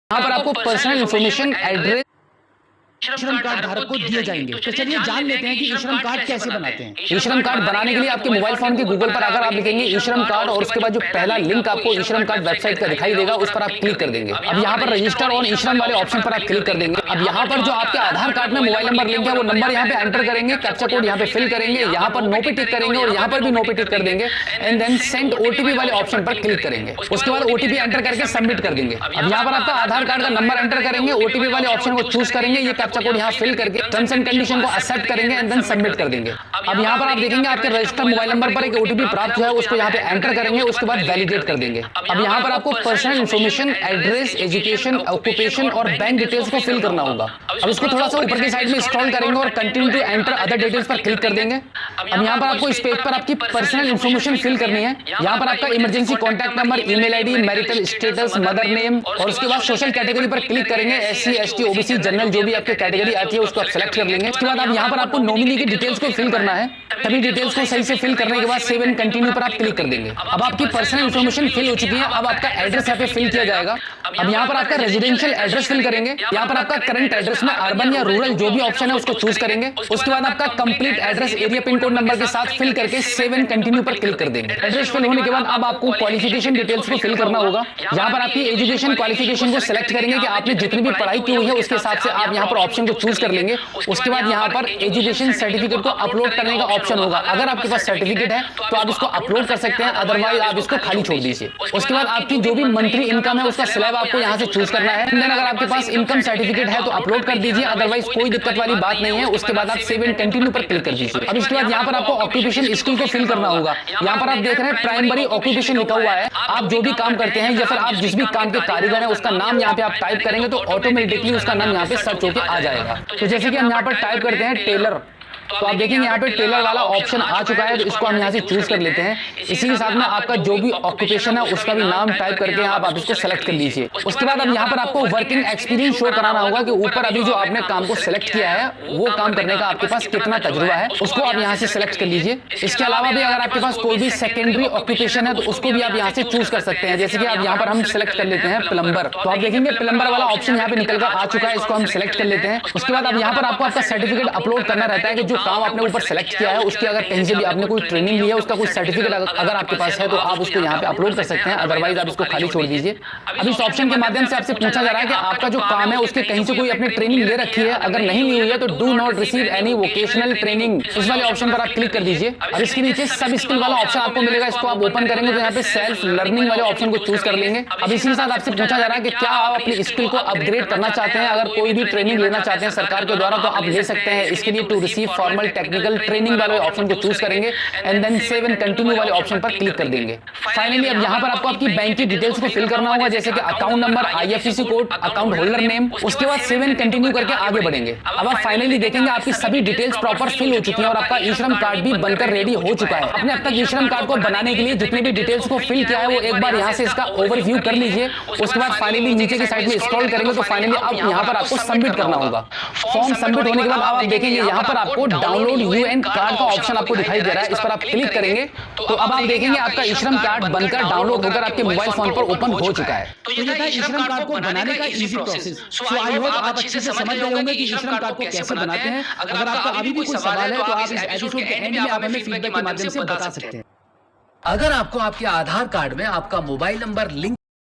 यहाँ पर आपको पर्सनल इंफॉर्मेशन, एड्रेस, श्रम कार्ड धारक को दिए जाएंगे। तो चलिए जान लेते हैं कि ई श्रम कार्ड कैसे बनाते हैं। ई श्रम कार्ड बनाने के लिए आपके मोबाइल फोन के गूगल पर अगर आप लिखेंगे ई श्रम कार्ड और उसके बाद जो पहला लिंक आपको ई श्रम कार्ड वेबसाइट का दिखाई देगा उस पर आप क्लिक कर देंगे। अब यहाँ पर रजिस्टर ऑन ई श्रम वाले ऑप्शन पर आप क्लिक कर देंगे। अब यहाँ पर जो आपके आधार कार्ड में मोबाइल नंबर लिंक है वो नंबर यहाँ पे एंटर करेंगे, कैप्चा कोड यहाँ पे फिल करेंगे, यहाँ पर नो पे टिक करेंगे और यहाँ पर भी नो पे टिक कर देंगे एंड देन सेंड ओटीपी वाले ऑप्शन पर क्लिक करेंगे। उसके बाद ओटीपी एंटर करके सबमिट कर देंगे। अब यहाँ पर आपका आधार कार्ड का नंबर एंटर करेंगे, ओटीपी वाले ऑप्शन को चूज करेंगे, ये कैप्चा कोड यहाँ फिल टर्म्स एंड कंडीशन को एक्सेप्ट करेंगे एंड देन सबमिट कर देंगे। अब यहाँ पर आप देखेंगे आपके रजिस्टर्ड मोबाइल नंबर पर एक ओटीपी प्राप्त हुआ है, उसको यहाँ पे एंटर करेंगे, उसके बाद वैलिडेट कर देंगे। अब यहाँ पर आपको personal information, address, education, occupation और बैंक डिटेल्स को फिल करना होगा। अब इसको थोड़ा सा ऊपर की साइड में स्क्रॉल करेंगे और continue to enter other details पर क्लिक कर देंगे। अब यहाँ पर आपको इस पेज पर आपकी पर्सनल इंफॉर्मेशन फिल करनी है। यहाँ पर आपका emergency contact number, email ID, marital status, mother name और उसके बाद सोशल कैटेगरी पर क्लिक करेंगे। एससी, एसटी, ओबीसी, जनरल जो भी आपकी कैटेगरी आती है उसको आप सेलेक्ट कर लेंगे। उसके बाद आप यहाँ पर आपको नॉमिनी की डिटेल्स को फिल करना है। सभी डिटेल्स को सही से फिल करने के बाद सेव एंड कंटिन्यू पर आप क्लिक कर देंगे। अब आपकी पर्सनल इंफॉर्मेशन फिल हो चुकी है। अब आपका एड्रेस यहाँ पे फिल किया जाएगा। अब यहाँ पर आपका रेजिडेंशियल एड्रेस फिल करेंगे। यहाँ पर आपका करंट एड्रेस में अर्बन या रूरल जो भी ऑप्शन है उसको चूज करेंगे। उसके बाद आपका complete address area pin code number के साथ फिल करके सेव एंड कंटिन्यू पर क्लिक कर देंगे। एड्रेस फिल होने के बाद अब आपको क्वालिफिकेशन डिटेल्स को फिल करना होगा। यहाँ पर आपकी एजुकेशन क्वालिफिकेशन को सिलेक्ट करेंगे कि आपने जितनी भी पढ़ाई की हुई है उसके हिसाब से आप यहाँ पर ऑप्शन को चूज कर लेंगे। उसके बाद यहाँ पर एजुकेशन सर्टिफिकेट को अपलोड करने का ऑप्शन होगा। अगर आपके पास सर्टिफिकेट है तो आप इसको अपलोड कर सकते हैं, अदरवाइज आप इसको खाली छोड़ दीजिए। उसके बाद आपकी जो भी मंथली इनकम है उसका स्लैब आपको यहाँ से चूज करना है। देन अगर आपके पास इनकम सर्टिफिकेट है तो अपलोड कर दीजिए, अदरवाइज कोई दिक्कत वाली बात नहीं है। उसके बाद आप सेव एंड कंटिन्यू पर क्लिक कर दीजिए। अब इसके बाद यहाँ पर आपको ऑक्यूपेशन स्किल को फिल करना होगा। यहाँ पर आप देख रहे हैं प्राइमरी ऑक्यूपेशन लिखा हुआ है। आप जो भी काम करते हैं या फिर आप जिस भी काम के कारीगर हैं उसका नाम यहाँ पे आप टाइप करेंगे तो ऑटोमेटिकली उसका नाम यहाँ पे सर्च होकर आ जाएगा। तो जैसे कि हम यहाँ पर टाइप करते हैं टेलर, तो आप देखेंगे यहाँ पे टेलर वाला ऑप्शन आ चुका है, तो इसको हम यहाँ से चूज कर लेते हैं। इसी के साथ में आपका जो भी ऑक्यूपेशन है उसका भी नाम टाइप करके आप इसको सेलेक्ट कर लीजिए। उसके बाद अब यहाँ पर आपको वर्किंग एक्सपीरियंस शो कराना होगा कि ऊपर अभी जो आपने काम को सिलेक्ट किया है वो काम करने का आपके पास कितना तजुर्बा है, उसको आप यहाँ से सिलेक्ट कर लीजिए। इसके अलावा भी अगर आपके पास कोई भी सेकेंडरी ऑक्यूपेशन है तो उसको भी आप यहाँ से चूज कर सकते हैं। जैसे कि आप यहाँ पर हम सिलेक्ट कर लेते हैं प्लम्बर, तो आप देखेंगे प्लम्बर वाला ऑप्शन यहाँ पे निकल कर आ चुका है, इसको हम सिलेक्ट कर लेते हैं। उसके बाद अब यहाँ पर आपको आपका सर्टिफिकेट अपलोड करना रहता है कि जो काम आपने ऊपर सेलेक्ट किया है उसकी अगर कहीं से भी आपने कोई ट्रेनिंग ली है उसका कोई सर्टिफिकेट अगर आपके पास है तो आप उसको यहाँ पे अपलोड कर सकते हैं, अदरवाइज आप इसको खाली छोड़ दीजिए। अब इस ऑप्शन के माध्यम से आपसे पूछा जा रहा है कि आपका जो काम है उसके कहीं से कोई अपनी ट्रेनिंग ले रखी है, अगर नहीं ली हुई है तो do not receive any vocational training, इस वाले ऑप्शन पर आप क्लिक कर दीजिए। अब इसके नीचे सब स्किल वाला ऑप्शन आपको मिलेगा, इसको आप ओपन करेंगे तो यहाँ पे सेल्फ लर्निंग वाले ऑप्शन को चूज कर लेंगे। अब इसी के साथ आपसे पूछा जा रहा है कि क्या आप अपनी स्किल को अपग्रेड करना चाहते हैं, अगर कोई भी ट्रेनिंग लेना चाहते हैं सरकार के द्वारा तो आप ले सकते हैं। इसके लिए to receive formal technical training वाले ऑप्शन को चूज करेंगे and then save and continue वाले ऑप्शन पर क्लिक कर देंगे। फाइनली अब यहाँ पर आपको आपकी बैंक की डिटेल्स को फिल करना होगा, जैसे कि account number, IFSC code, account holder name. उसके बाद सेव एंड कंटिन्यू करके आगे बढ़ेंगे। अब आप फाइनली देखेंगे आपकी सभी डिटेल्स प्रॉपर फिल हो चुकी हैं और आपका ई श्रम कार्ड भी बनकर रेडी हो चुका है। अपने अब तक ई श्रम कार्ड को बनाने के लिए जितने भी डिटेल्स को फिल किया है वो एक बार यहाँ से इसका ओवरव्यू कर लीजिए। उसके बाद फाइनली नीचे की साइड में स्क्रॉल करेंगे तो फाइनली अब यहाँ पर आपको सबमिट करना होगा। फॉर्म सबमिट होने के बाद आप देखेंगे यहाँ पर आपको डाउनलोड यूएन कार्ड का ऑप्शन आपको दिखाई दे रहा है, इस पर आप क्लिक करेंगे तो अब आप देखेंगे आपका ई श्रम कार्ड बनकर डाउनलोड होकर आपके मोबाइल फोन पर ओपन हो चुका है। तो ये था ई श्रम कार्ड को बनाने का easy process. So I hope आप अच्छे से समझ गए होंगे कि ई श्रम कार्ड को कैसे बनाते हैं। अगर आपका अभी भी कोई सवाल है तो आप इस एपिसोड के एंड में आप हमें फीडबैक के माध्यम से बता सकते हैं। अगर आपको आपके आधार कार्ड में आपका मोबाइल नंबर लिंक